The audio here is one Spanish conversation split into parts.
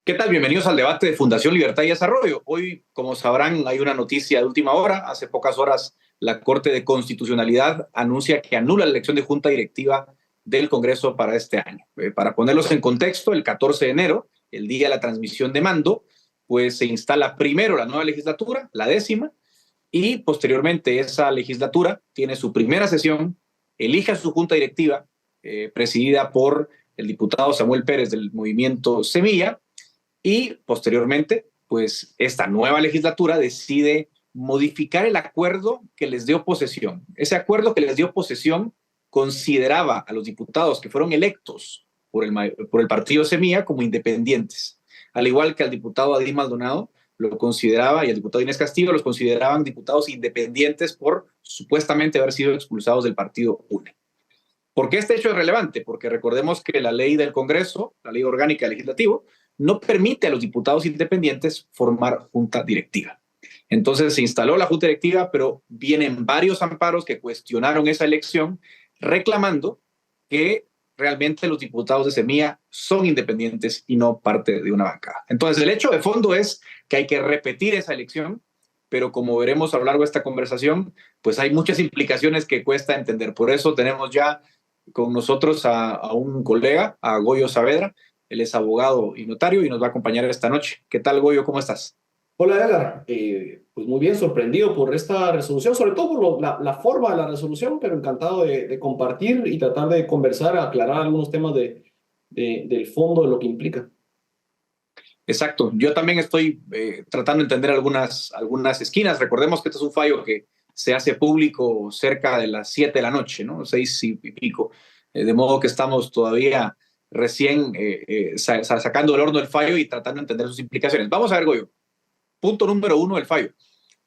¿Qué tal? Bienvenidos al debate de Fundación Libertad y Desarrollo. Hoy, como sabrán, hay una noticia de última hora. Hace pocas horas, la Corte de Constitucionalidad anuncia que anula la elección de junta directiva del Congreso para este año. Para ponerlos en contexto, el 14 de enero, el día de la transmisión de mando, pues se instala primero la nueva legislatura, la 10ª, y posteriormente esa legislatura tiene su primera sesión, elige a su junta directiva, presidida por el diputado Samuel Pérez del movimiento Semilla, y posteriormente, pues esta nueva legislatura decide modificar el acuerdo que les dio posesión. Ese acuerdo que les dio posesión consideraba a los diputados que fueron electos por el partido Semilla como independientes, al igual que al diputado Adí Maldonado lo consideraba, y al diputado Inés Castillo los consideraban diputados independientes por supuestamente haber sido expulsados del partido UNE. ¿Por qué este hecho es relevante? Porque recordemos que la ley del Congreso, la ley orgánica del legislativo, no permite a los diputados independientes formar junta directiva. Entonces se instaló la junta directiva, pero vienen varios amparos que cuestionaron esa elección, reclamando que realmente los diputados de Semilla son independientes y no parte de una bancada. Entonces el hecho de fondo es que hay que repetir esa elección, pero como veremos a lo largo de esta conversación, pues hay muchas implicaciones que cuesta entender. Por eso tenemos ya con nosotros a un colega, a Goyo Saavedra. Él es abogado y notario y nos va a acompañar esta noche. ¿Qué tal, Goyo? ¿Cómo estás? Hola Edgar, pues muy bien sorprendido por esta resolución, sobre todo por la forma de la resolución, pero encantado de compartir y tratar de conversar, aclarar algunos temas del fondo de lo que implica. Exacto. Yo también estoy tratando de entender algunas esquinas. Recordemos que este es un fallo que se hace público cerca de las 7 de la noche, ¿no? 6 y pico. De modo que estamos todavía recién sacando del horno el fallo y tratando de entender sus implicaciones. Vamos a ver, Goyo. Punto número uno del fallo.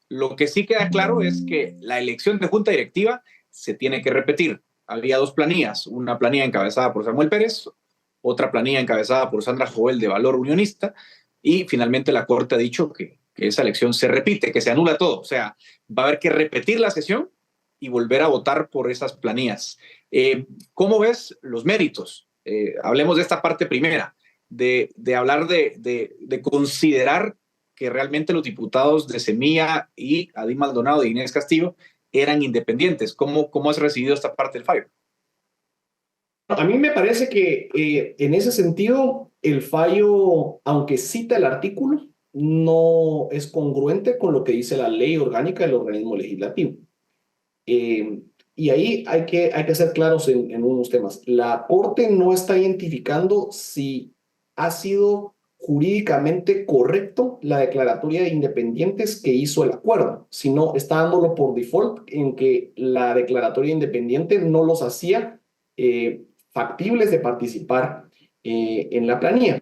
Lo que sí queda claro es que la elección de junta directiva se tiene que repetir. Había dos planillas, una planilla encabezada por Samuel Pérez, otra planilla encabezada por Sandra Jovel de Valor Unionista, y finalmente la Corte ha dicho que esa elección se repite, que se anula todo. O sea, va a haber que repetir la sesión y volver a votar por esas planillas. ¿Cómo ves los méritos? Hablemos de esta parte primera, de hablar de considerar que realmente los diputados de Semilla y Adí Maldonado e Inés Castillo eran independientes. ¿Cómo has recibido esta parte del fallo? A mí me parece que en ese sentido el fallo, aunque cita el artículo, no es congruente con lo que dice la ley orgánica del organismo legislativo. Eh, y ahí hay que ser claros en unos temas. La Corte no está identificando si ha sido jurídicamente correcto la declaratoria de independientes que hizo el acuerdo, sino está dándolo por default en que la declaratoria independiente no los hacía factibles de participar en la planilla.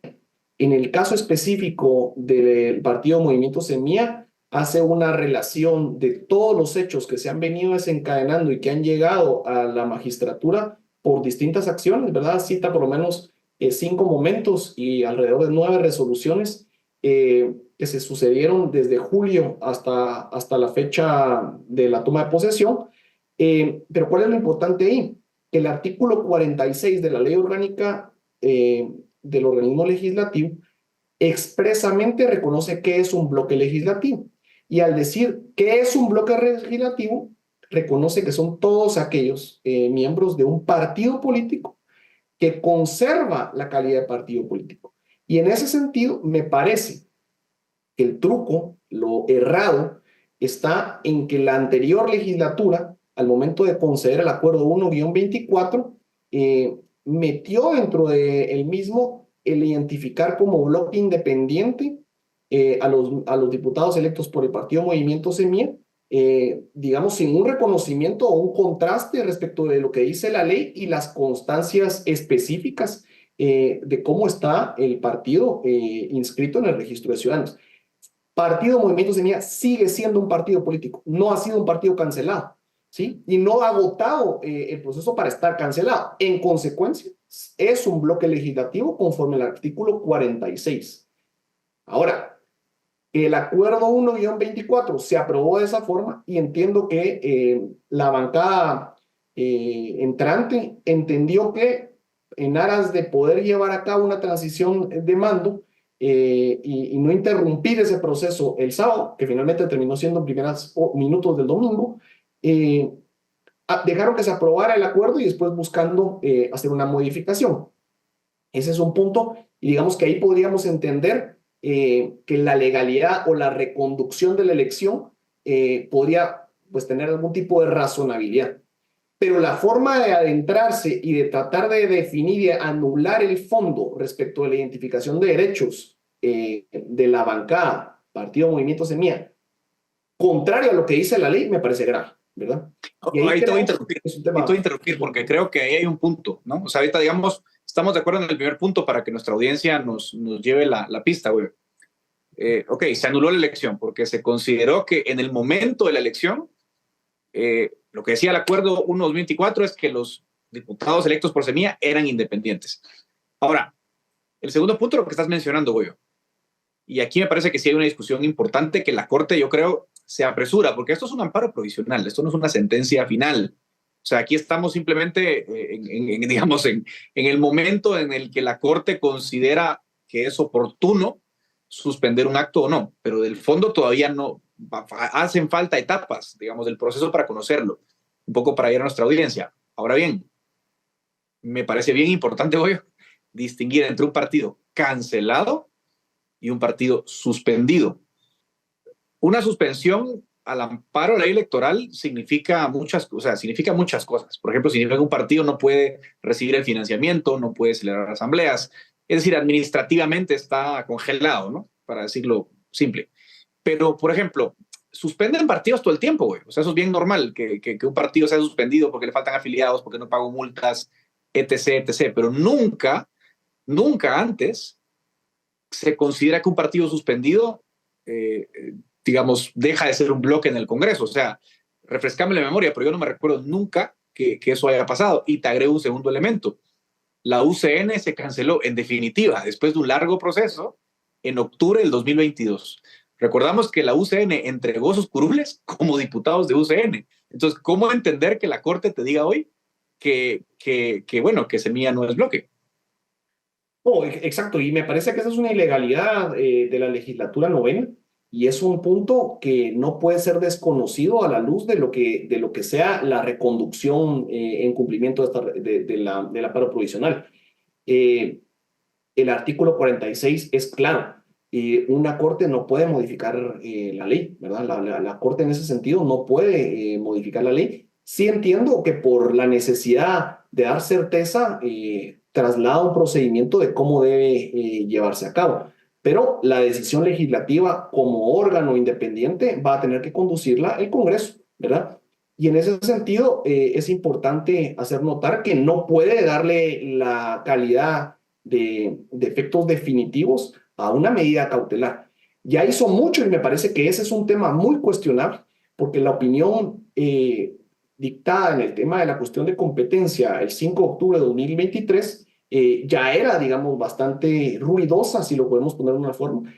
En el caso específico del partido Movimiento Semilla, hace una relación de todos los hechos que se han venido desencadenando y que han llegado a la magistratura por distintas acciones, ¿verdad? Cita por lo menos 5 momentos y alrededor de 9 resoluciones que se sucedieron desde julio hasta la fecha de la toma de posesión. Pero ¿cuál es lo importante ahí? Que el artículo 46 de la ley orgánica del organismo legislativo expresamente reconoce qué es un bloque legislativo. Y al decir qué es un bloque legislativo, reconoce que son todos aquellos miembros de un partido político que conserva la calidad de partido político. Y en ese sentido, me parece que el truco, lo errado, está en que la anterior legislatura, al momento de conceder el acuerdo 1-24, metió dentro del mismo el identificar como bloque independiente a los diputados electos por el partido Movimiento Semilla, digamos, sin un reconocimiento o un contraste respecto de lo que dice la ley y las constancias específicas de cómo está el partido inscrito en el registro de ciudadanos. Partido Movimiento Semilla sigue siendo un partido político, no ha sido un partido cancelado, ¿sí? Y no ha agotado el proceso para estar cancelado. En consecuencia, es un bloque legislativo conforme al artículo 46. Ahora, el acuerdo 1-24 se aprobó de esa forma y entiendo que la bancada entrante entendió que en aras de poder llevar a cabo una transición de mando, y no interrumpir ese proceso el sábado, que finalmente terminó siendo en primeros minutos del domingo, dejaron que se aprobara el acuerdo y después buscando hacer una modificación. Ese es un punto, y digamos que ahí podríamos entender que la legalidad o la reconducción de la elección podría pues tener algún tipo de razonabilidad. Pero la forma de adentrarse y de tratar de definir y de anular el fondo respecto a la identificación de derechos de la bancada, Partido Movimiento Semilla, contrario a lo que dice la ley, me parece grave, ¿verdad? Y ahí Ahí te voy a creo interrumpir, que es un ahí te tema... voy a interrumpir porque creo que ahí hay un punto, ¿no? O sea, ahorita, digamos, estamos de acuerdo en el primer punto para que nuestra audiencia nos lleve la pista, güey. Ok, se anuló la elección porque se consideró que en el momento de la elección, lo que decía el acuerdo 1-2024 es que los diputados electos por Semilla eran independientes. Ahora, el segundo punto, lo que estás mencionando, güey, y aquí me parece que sí hay una discusión importante que la Corte, yo creo, se apresura, porque esto es un amparo provisional, esto no es una sentencia final. O sea, aquí estamos simplemente, digamos, en el momento en el que la Corte considera que es oportuno suspender un acto o no, pero del fondo todavía no, hacen falta etapas, digamos, del proceso para conocerlo, un poco para ir a nuestra audiencia. Ahora bien, me parece bien importante hoy distinguir entre un partido cancelado y un partido suspendido. Una suspensión al amparo de la ley electoral significa significa muchas cosas. Por ejemplo, significa que un partido no puede recibir el financiamiento, no puede celebrar asambleas. Es decir, administrativamente está congelado, ¿no? Para decirlo simple. Pero, por ejemplo, suspenden partidos todo el tiempo, güey. O sea, eso es bien normal, que un partido sea suspendido porque le faltan afiliados, porque no pagó multas, etc., etc. Pero nunca antes se considera que un partido suspendido, eh, digamos, deja de ser un bloque en el Congreso. O sea, refrescame la memoria, pero yo no me recuerdo nunca que eso haya pasado. Y te agrego un segundo elemento. La UCN se canceló en definitiva después de un largo proceso en octubre del 2022. Recordamos que la UCN entregó sus curules como diputados de UCN. Entonces, ¿cómo entender que la Corte te diga hoy bueno, que Semilla no es bloque? Oh, exacto, y me parece que esa es una ilegalidad de la legislatura novena y es un punto que no puede ser desconocido a la luz de lo que sea la reconducción en cumplimiento del amparo provisional. Eh, el artículo 46 es claro, una corte no puede modificar la ley, ¿verdad? La corte en ese sentido no puede modificar la ley. Sí entiendo que por la necesidad de dar certeza, traslada un procedimiento de cómo debe llevarse a cabo. Pero la decisión legislativa como órgano independiente va a tener que conducirla el Congreso, ¿verdad? Y en ese sentido es importante hacer notar que no puede darle la calidad de efectos definitivos a una medida cautelar. Ya hizo mucho y me parece que ese es un tema muy cuestionable, porque la opinión dictada en el tema de la cuestión de competencia el 5 de octubre de 2023 ya era, digamos, bastante ruidosa, si lo podemos poner de una forma,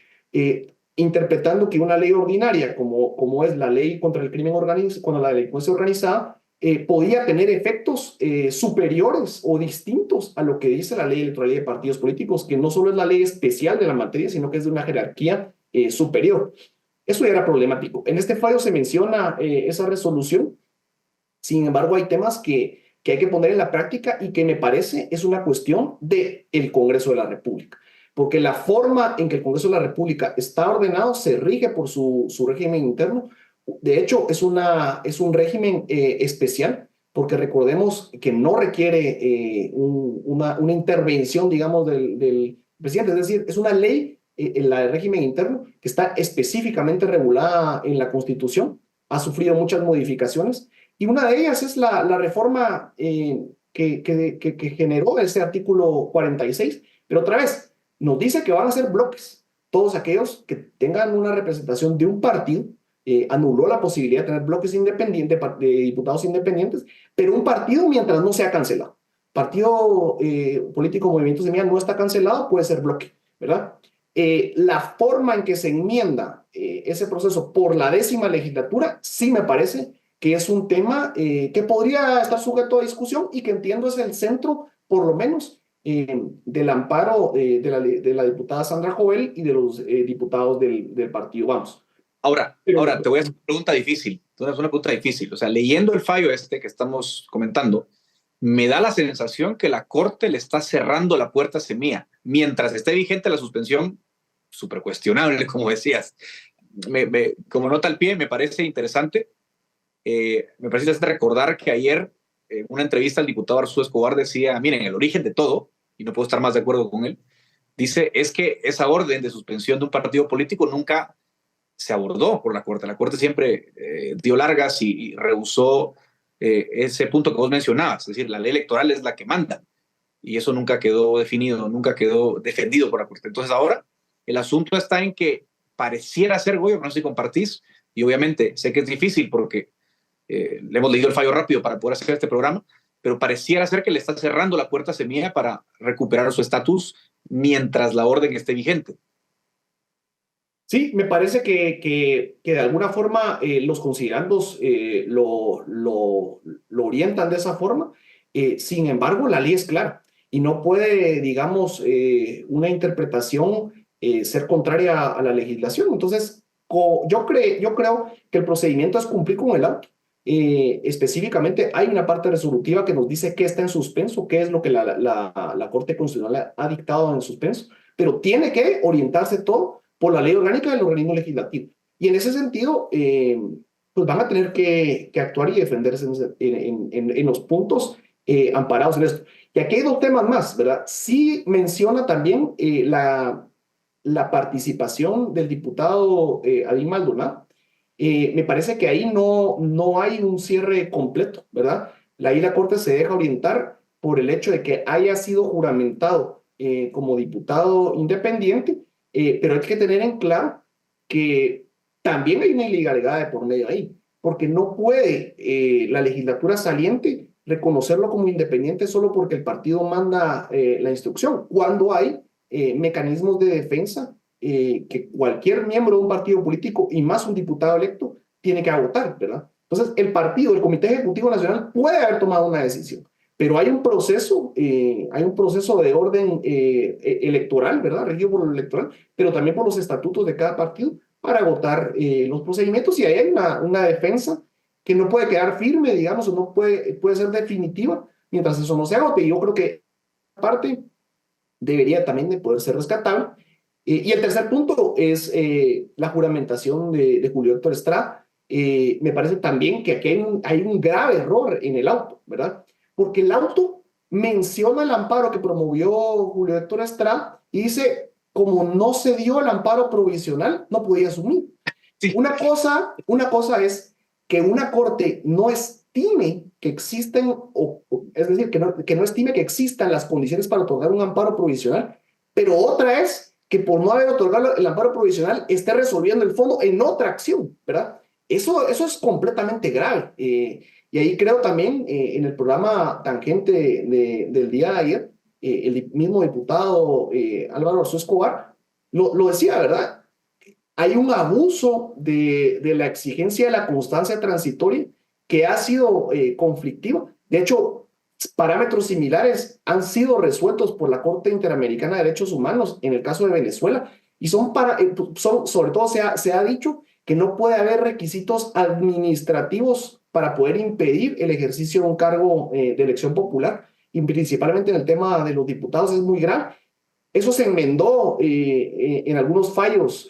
interpretando que una ley ordinaria, como es la ley contra el crimen organizado, cuando la delincuencia organizada, podía tener efectos superiores o distintos a lo que dice la ley electoral de partidos políticos, que no solo es la ley especial de la materia, sino que es de una jerarquía superior. Eso ya era problemático. En este fallo se menciona esa resolución. Sin embargo, hay temas que hay que poner en la práctica y que me parece es una cuestión del Congreso de la República. Porque la forma en que el Congreso de la República está ordenado se rige por su régimen interno. De hecho, es un régimen especial, porque recordemos que no requiere una intervención, digamos, del presidente. Es decir, es una ley, en la del régimen interno, que está específicamente regulada en la Constitución. Ha sufrido muchas modificaciones y una de ellas es la reforma que generó ese artículo 46. Pero otra vez, nos dice que van a ser bloques. Todos aquellos que tengan una representación de un partido, anuló la posibilidad de tener bloques independientes, de diputados independientes, pero un partido mientras no sea cancelado. Partido político Movimiento Semilla no está cancelado, puede ser bloque, ¿verdad? La forma en que se enmienda ese proceso por la 10ª legislatura, sí me parece que es un tema que podría estar sujeto a discusión y que entiendo es el centro, por lo menos, del amparo de la diputada Sandra Jovel y de los diputados del partido Vamos. Ahora, te voy a hacer una pregunta difícil. Es una pregunta difícil. O sea, leyendo el fallo este que estamos comentando, me da la sensación que la Corte le está cerrando la puerta a Semilla. Mientras esté vigente la suspensión, súper cuestionable, como decías. Como nota al pie, me parece interesante. Me parece interesante recordar que ayer, en una entrevista, el diputado Arzú Escobar decía, miren, el origen de todo, y no puedo estar más de acuerdo con él, dice, es que esa orden de suspensión de un partido político nunca se abordó por la Corte. La Corte siempre dio largas y rehusó ese punto que vos mencionabas, es decir, la ley electoral es la que manda y eso nunca quedó definido, nunca quedó defendido por la Corte. Entonces ahora el asunto está en que pareciera ser, Goyo, no sé si compartís, y obviamente sé que es difícil porque le hemos leído el fallo rápido para poder hacer este programa, pero pareciera ser que le está cerrando la puerta a Semilla para recuperar su estatus mientras la orden esté vigente. Sí, me parece que de alguna forma los considerandos lo orientan de esa forma. Sin embargo, la ley es clara y no puede, digamos, una interpretación ser contraria a la legislación. Entonces, yo creo que el procedimiento es cumplir con el auto. Específicamente, hay una parte resolutiva que nos dice qué está en suspenso, qué es lo que la Corte Constitucional ha dictado en suspenso, pero tiene que orientarse todo por la ley orgánica del organismo legislativo. Y en ese sentido, pues van a tener que actuar y defenderse en los puntos amparados en esto. Y aquí hay dos temas más, ¿verdad? Sí menciona también la participación del diputado Adín Maldonado. Me parece que ahí no hay un cierre completo, ¿verdad? Ahí la Corte se deja orientar por el hecho de que haya sido juramentado como diputado independiente, pero hay que tener en claro que también hay una ilegalidad de por medio ahí, porque no puede la legislatura saliente reconocerlo como independiente solo porque el partido manda la instrucción, cuando hay mecanismos de defensa que cualquier miembro de un partido político y más un diputado electo tiene que agotar, ¿verdad? Entonces, el partido, el Comité Ejecutivo Nacional puede haber tomado una decisión, pero hay un proceso de orden electoral, ¿verdad? Regido por lo electoral, pero también por los estatutos de cada partido para agotar los procedimientos y ahí hay una defensa que no puede quedar firme, digamos, o no puede ser definitiva mientras eso no se agote. Y yo creo que parte debería también de poder ser rescatable. Y el tercer punto es la juramentación de Julio Héctor Estrada. Me parece también que aquí hay un grave error en el auto, ¿verdad? Porque el auto menciona el amparo que promovió Julio Héctor Estrada y dice, como no se dio el amparo provisional, no podía asumir. Sí. Una cosa es que una corte no estime que existen, es decir, que no estime que existan las condiciones para otorgar un amparo provisional, pero otra es que por no haber otorgado el amparo provisional esté resolviendo el fondo en otra acción, ¿verdad? Eso es completamente grave. Y ahí creo también en el programa Tangente del día de ayer, el mismo diputado Álvaro Arzú Escobar lo decía, ¿verdad? Hay un abuso de la exigencia de la constancia transitoria que ha sido conflictiva. De hecho, parámetros similares han sido resueltos por la Corte Interamericana de Derechos Humanos en el caso de Venezuela y sobre todo se ha dicho que no puede haber requisitos administrativos para poder impedir el ejercicio de un cargo de elección popular y principalmente en el tema de los diputados es muy grave. Eso se enmendó en algunos fallos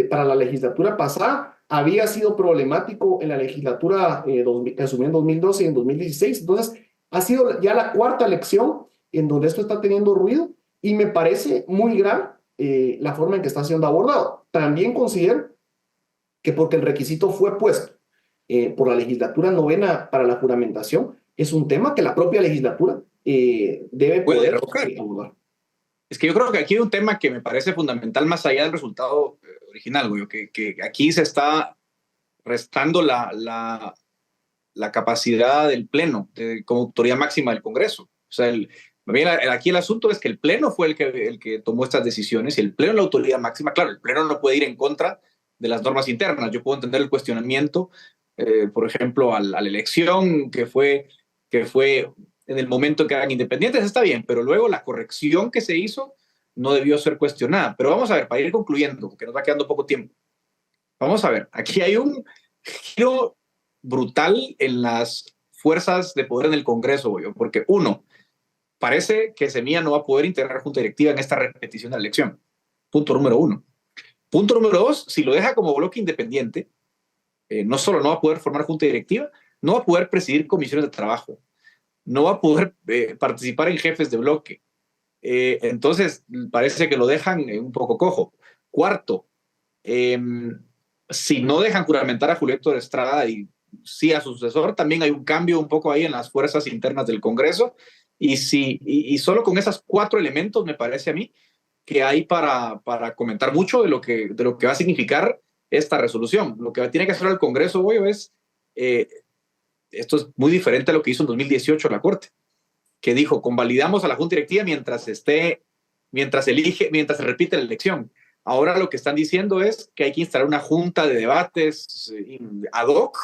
para la legislatura pasada. Había sido problemático en la legislatura que asumió en 2012 y en 2016. Entonces, ha sido ya la cuarta elección en donde esto está teniendo ruido y me parece muy grave la forma en que está siendo abordado. También considero que porque el requisito fue puesto por la legislatura novena para la juramentación, es un tema que la propia legislatura debe poder abordar. Es que yo creo que aquí hay un tema que me parece fundamental más allá del resultado original, güey, que aquí se está restando la capacidad del Pleno como autoridad máxima del Congreso. O sea, aquí el asunto es que el Pleno fue el que tomó estas decisiones y el Pleno es la autoridad máxima. Claro, el Pleno no puede ir en contra de las normas internas. Yo puedo entender el cuestionamiento, por ejemplo, a la elección que fue en el momento que eran independientes, está bien, pero luego la corrección que se hizo no debió ser cuestionada. Pero vamos a ver, para ir concluyendo, porque nos va quedando poco tiempo. Vamos a ver, aquí hay un giro brutal en las fuerzas de poder en el Congreso, porque uno, parece que Semilla no va a poder integrar junta directiva en esta repetición de la elección. Punto número uno. Punto número dos, si lo deja como bloque independiente, no solo no va a poder formar junta directiva, no va a poder presidir comisiones de trabajo, no va a poder participar en jefes de bloque. Entonces, parece que lo dejan un poco cojo. Cuarto, si no dejan juramentar a Julio Estrada y sí a su sucesor, también hay un cambio un poco ahí en las fuerzas internas del Congreso. Y solo con esos cuatro elementos me parece a mí que hay para comentar mucho de lo que va a significar esta resolución. Lo que tiene que hacer el Congreso hoy es, esto es muy diferente a lo que hizo en 2018 la Corte, que dijo, convalidamos a la Junta Directiva mientras se repite la elección. Ahora lo que están diciendo es que hay que instalar una junta de debates ad hoc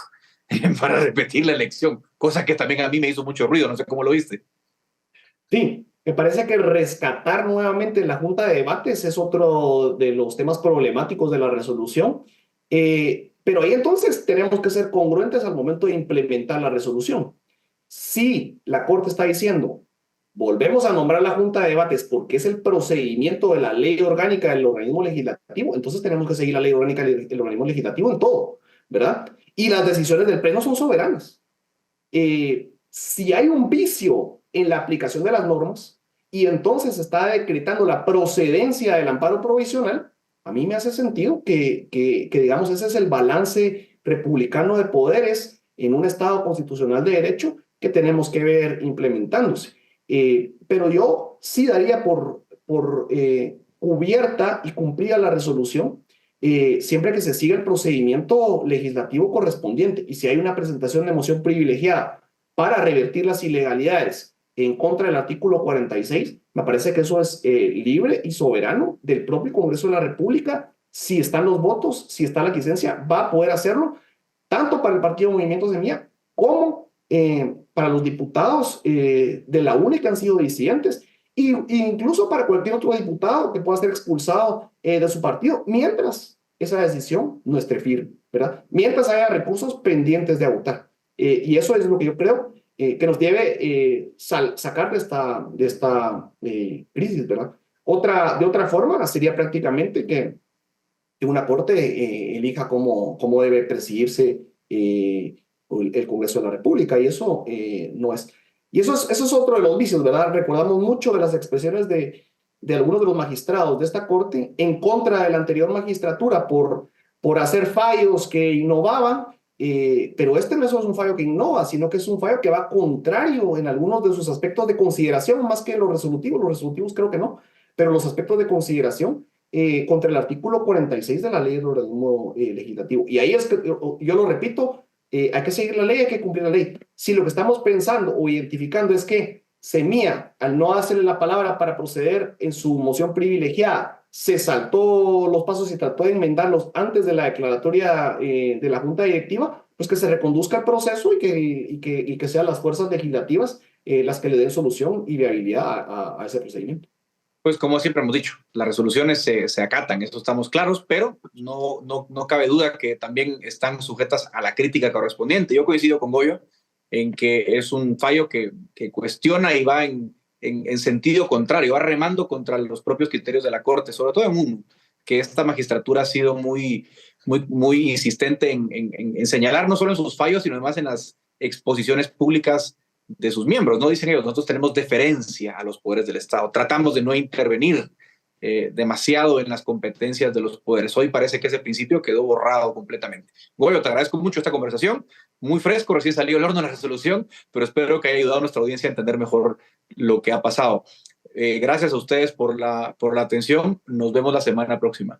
para repetir la elección, cosa que también a mí me hizo mucho ruido, no sé cómo lo viste. Sí, me parece que rescatar nuevamente la junta de debates es otro de los temas problemáticos de la resolución. Pero ahí entonces tenemos que ser congruentes al momento de implementar la resolución. Si la Corte está diciendo, volvemos a nombrar la junta de debates porque es el procedimiento de la ley orgánica del organismo legislativo, entonces tenemos que seguir la ley orgánica del organismo legislativo en todo, ¿verdad? Y las decisiones del Pleno son soberanas. Si hay un vicio en la aplicación de las normas y entonces está decretando la procedencia del amparo provisional, a mí me hace sentido que digamos, ese es el balance republicano de poderes en un Estado constitucional de derecho que tenemos que ver implementándose. Pero yo sí daría por cubierta y cumplida la resolución siempre que se siga el procedimiento legislativo correspondiente. Y si hay una presentación de moción privilegiada para revertir las ilegalidades en contra del artículo 46, me parece que eso es libre y soberano del propio Congreso de la República. Si están los votos, si está la quiesencia, va a poder hacerlo, tanto para el Partido Movimiento Semilla como para los diputados de la UNE que han sido disidentes, e incluso para cualquier otro diputado que pueda ser expulsado de su partido, mientras esa decisión no esté firme, ¿verdad? Mientras haya recursos pendientes de votar. Y eso es lo que yo creo que nos debe sacar de esta crisis, ¿verdad? De otra forma sería prácticamente que una corte elija cómo debe presidirse el Congreso de la República, y eso no es. Y eso es otro de los vicios, ¿verdad? Recordamos mucho de las expresiones de algunos de los magistrados de esta corte en contra de la anterior magistratura por hacer fallos que innovaban, pero este no es un fallo que innova, sino que es un fallo que va contrario en algunos de sus aspectos de consideración, más que los resolutivos creo que no, pero los aspectos de consideración contra el artículo 46 de la ley del organismo legislativo. Y ahí es que, yo lo repito, hay que seguir la ley, hay que cumplir la ley. Si lo que estamos pensando o identificando es que Semilla, al no hacerle la palabra para proceder en su moción privilegiada, se saltó los pasos y trató de enmendarlos antes de la declaratoria de la Junta Directiva, pues que se reconduzca el proceso y que sean las fuerzas legislativas las que le den solución y viabilidad a ese procedimiento. Pues como siempre hemos dicho, las resoluciones se acatan, eso estamos claros, pero no cabe duda que también están sujetas a la crítica correspondiente. Yo coincido con Goyo en que es un fallo que cuestiona y va en sentido contrario, va remando contra los propios criterios de la Corte, sobre todo en uno, que esta magistratura ha sido muy insistente en señalar no solo en sus fallos, sino además en las exposiciones públicas de sus miembros. No dicen ellos, nosotros tenemos deferencia a los poderes del Estado, tratamos de no intervenir demasiado en las competencias de los poderes. Hoy parece que ese principio quedó borrado completamente. Goyo, te agradezco mucho esta conversación, muy fresco, recién salió el horno de la resolución, pero espero que haya ayudado a nuestra audiencia a entender mejor lo que ha pasado. Gracias a ustedes por la atención, nos vemos la semana próxima.